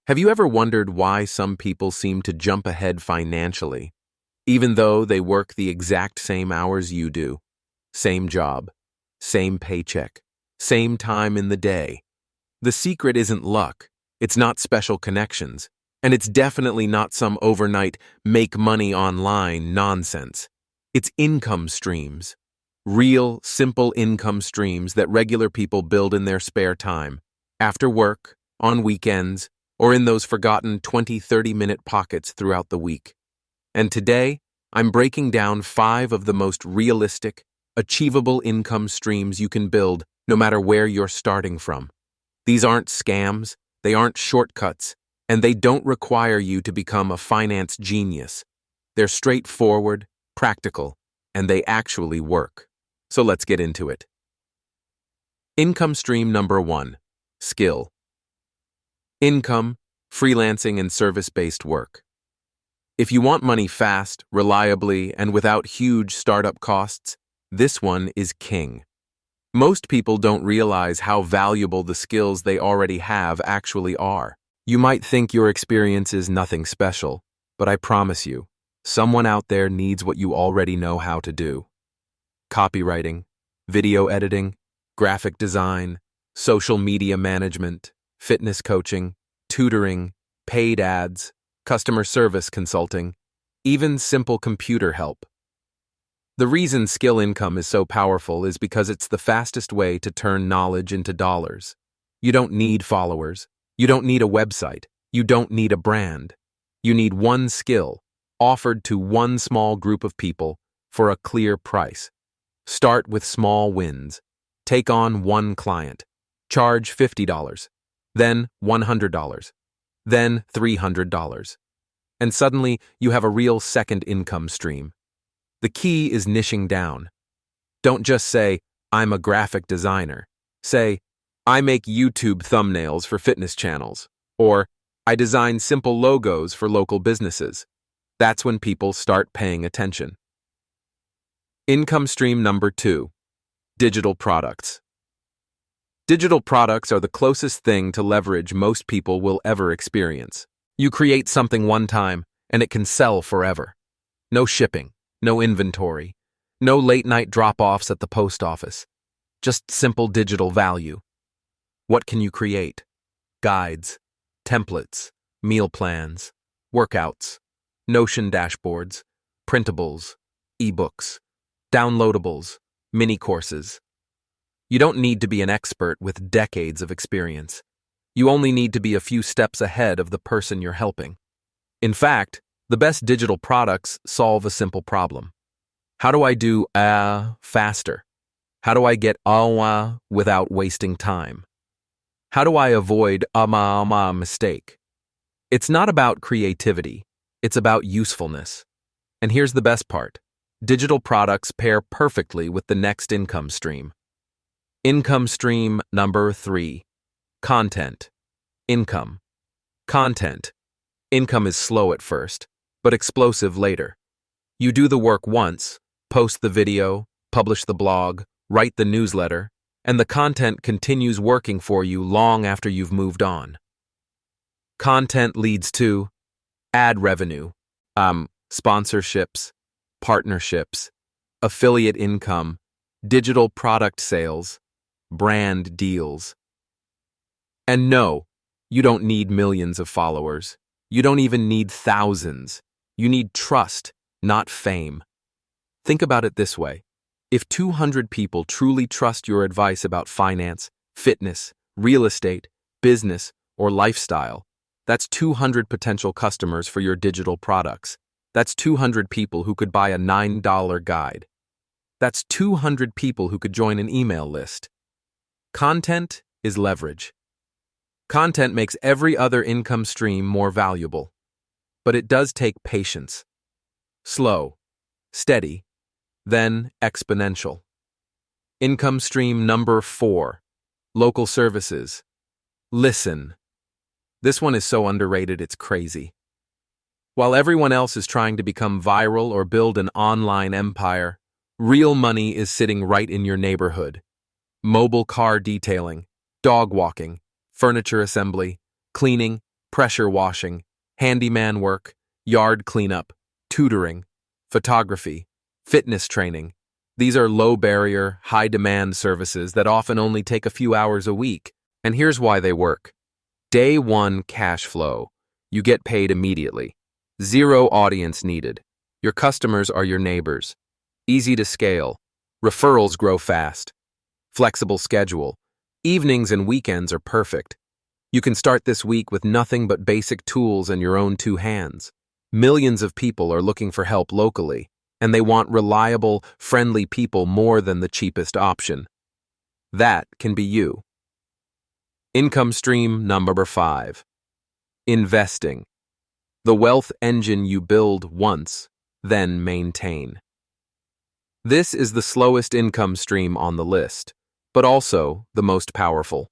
Have you ever wondered why some people seem to jump ahead financially, even though they work the exact same hours you do? Same job, same paycheck, same time in the day. The secret isn't luck, it's not special connections, and it's definitely not some overnight make money online nonsense. It's income streams. Real, simple income streams that regular people build in their spare time, after work, on weekends, or in those forgotten 20-30-minute pockets throughout the week. And today, I'm breaking down 5 of the most realistic, achievable income streams you can build no matter where you're starting from. These aren't scams, they aren't shortcuts, and they don't require you to become a finance genius. They're straightforward, practical, and they actually work. So let's get into it. Income stream number 1, skill. Income, freelancing, and service-based work. If you want money fast, reliably, and without huge startup costs, this one is king. Most people don't realize how valuable the skills they already have actually are. You might think your experience is nothing special, but I promise you, someone out there needs what you already know how to do. Copywriting, video editing, graphic design, social media management, fitness coaching, tutoring, paid ads, customer service consulting, even simple computer help. The reason skill income is so powerful is because it's the fastest way to turn knowledge into dollars. You don't need followers. You don't need a website. You don't need a brand. You need one skill, offered to one small group of people for a clear price. Start with small wins. Take on one client. Charge $50. Then $100. Then $300. And suddenly, you have a real second income stream. The key is niching down. Don't just say, I'm a graphic designer. Say, I make YouTube thumbnails for fitness channels. Or, I design simple logos for local businesses. That's when people start paying attention. Income stream number 2, digital products. Digital products are the closest thing to leverage most people will ever experience. You create something one time, and it can sell forever. No shipping, no inventory, no late-night drop-offs at the post office. Just simple digital value. What can you create? Guides, templates, meal plans, workouts, Notion dashboards, printables, ebooks, downloadables, mini courses. You don't need to be an expert with decades of experience. You only need to be a few steps ahead of the person you're helping. In fact, the best digital products solve a simple problem. How do I do faster? How do I get without wasting time? How do I avoid a mistake? It's not about creativity. It's about usefulness. And here's the best part. Digital products pair perfectly with the next income stream. Income stream number 3, content. Income. Content. Income is slow at first, but explosive later. You do the work once, post the video, publish the blog, write the newsletter, and the content continues working for you long after you've moved on. Content leads to ad revenue, sponsorships, partnerships, affiliate income, digital product sales, brand deals. And no, you don't need millions of followers. You don't even need thousands. You need trust, not fame. Think about it this way. If 200 people truly trust your advice about finance, fitness, real estate, business, or lifestyle, that's 200 potential customers for your digital products. That's 200 people who could buy a $9 guide. That's 200 people who could join an email list. Content is leverage. Content makes every other income stream more valuable. But it does take patience. Slow, steady, then exponential. Income stream number 4, local services. Listen. This one is so underrated it's crazy. While everyone else is trying to become viral or build an online empire, real money is sitting right in your neighborhood. Mobile car detailing, dog walking, furniture assembly, cleaning, pressure washing, handyman work, yard cleanup, tutoring, photography, fitness training. These are low-barrier, high-demand services that often only take a few hours a week. And here's why they work. Day 1 cash flow. You get paid immediately. Zero audience needed. Your customers are your neighbors. Easy to scale. Referrals grow fast. Flexible schedule. Evenings and weekends are perfect. You can start this week with nothing but basic tools and your own 2 hands. Millions of people are looking for help locally, and they want reliable, friendly people more than the cheapest option. That can be you. Income stream number 5. Investing. The wealth engine you build once, then maintain. This is the slowest income stream on the list, but also the most powerful.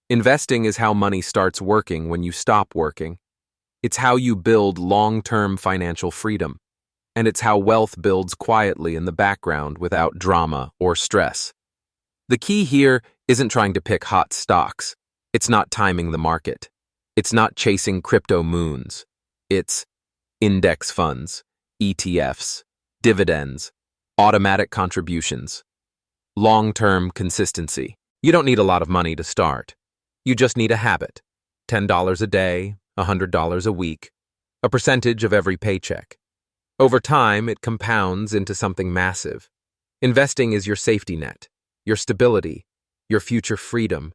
Investing is how money starts working when you stop working. It's how you build long-term financial freedom. And it's how wealth builds quietly in the background without drama or stress. The key here isn't trying to pick hot stocks. It's not timing the market. It's not chasing crypto moons. It's index funds, ETFs, dividends, automatic contributions, long-term consistency. You don't need a lot of money to start. You just need a habit. $10 a day, $100 a week, a percentage of every paycheck. Over time, it compounds into something massive. Investing is your safety net, your stability, your future freedom.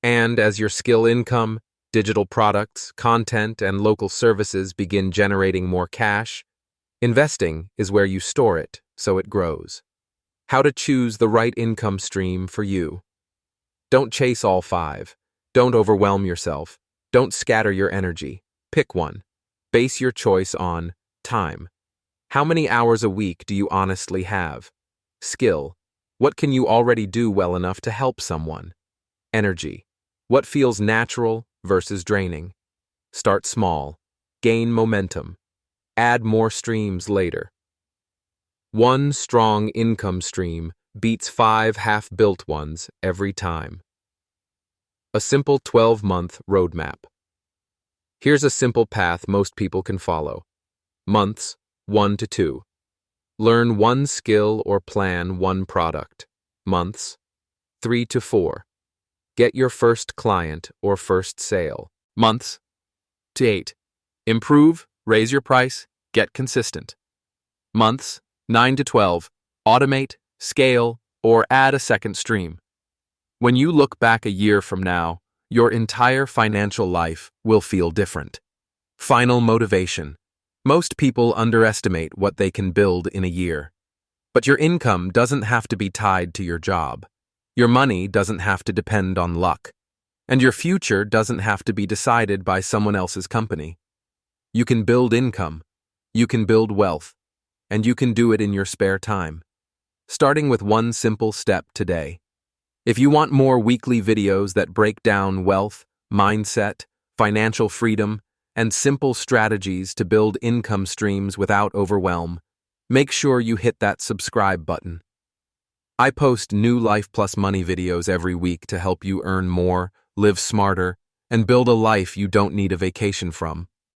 And as your skill income, digital products, content, and local services begin generating more cash, investing is where you store it so it grows. How to choose the right income stream for you. Don't chase all 5. Don't overwhelm yourself. Don't scatter your energy. Pick one. Base your choice on time. How many hours a week do you honestly have? Skill. What can you already do well enough to help someone? Energy. What feels natural versus draining? Start small. Gain momentum. Add more streams later. One strong income stream beats 5 half-built ones every time. A simple 12-month roadmap. Here's a simple path most people can follow. Months 1 to 2. Learn one skill or plan one product. Months 3 to 4. Get your first client or first sale. Months to 8. Improve, raise your price, get consistent. Months 9 to 12. Automate, scale, or add a second stream. When you look back a year from now, your entire financial life will feel different. Final motivation. Most people underestimate what they can build in a year. But your income doesn't have to be tied to your job. Your money doesn't have to depend on luck. And your future doesn't have to be decided by someone else's company. You can build income. You can build wealth. And you can do it in your spare time. Starting with one simple step today. If you want more weekly videos that break down wealth, mindset, financial freedom, and simple strategies to build income streams without overwhelm, make sure you hit that subscribe button. I post new Life Plus Money videos every week to help you earn more, live smarter, and build a life you don't need a vacation from.